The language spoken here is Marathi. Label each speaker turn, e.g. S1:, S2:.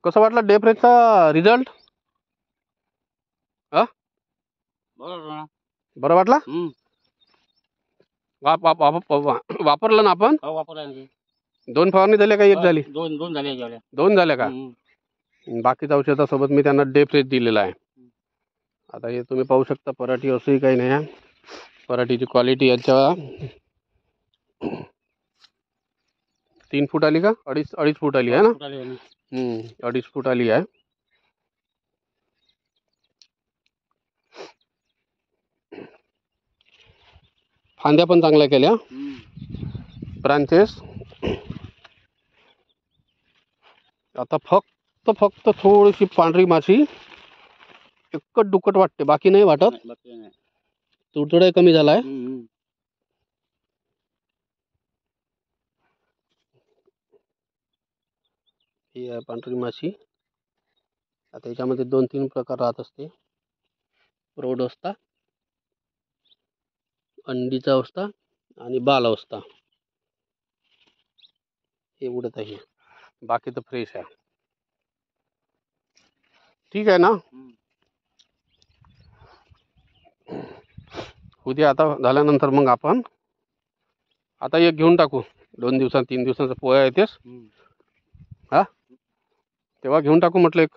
S1: कसं वाटलं डे फ्रेशचा रिझल्ट? बरं वाटला? वापरलं ना आपण? दोन फवारणी झाल्या का एक झाली? दोन झाल्या का? बाकीच्या औषधासोबत मी त्यांना डे फ्रेश दिलेला आहे. आता हे तुम्ही पाहू शकता, पराठी असंही काही नाही आहे. पराठीची क्वालिटी याच्या 3 फूट आली का? अडीच फूट आली आहे ना? 2.5 फूट आली आहे. फांद्या पण चांगल्या केल्या, ब्रांचेस. आता फक्त थोडीशी पांढरी माशी एकच दुकट वाटते, बाकी नाही वाटत. तुडतुडा कमी झालाय. ही आहे पांढरी माशी. आता याच्यामध्ये 2-3 प्रकार राहत असते. प्रौढ अवस्था, अंडीचा अवस्था आणि बाल अवस्था. हे उडत आहे, बाकी तर फ्रेश आहे. ठीक आहे ना? उद्या आता झाल्यानंतर मग आपण आता एक घेऊन टाकू. 2 दिवसांत 3 दिवसांचा पोया येतेस, हा तेव्हा घेऊन टाकू म्हटलं एक.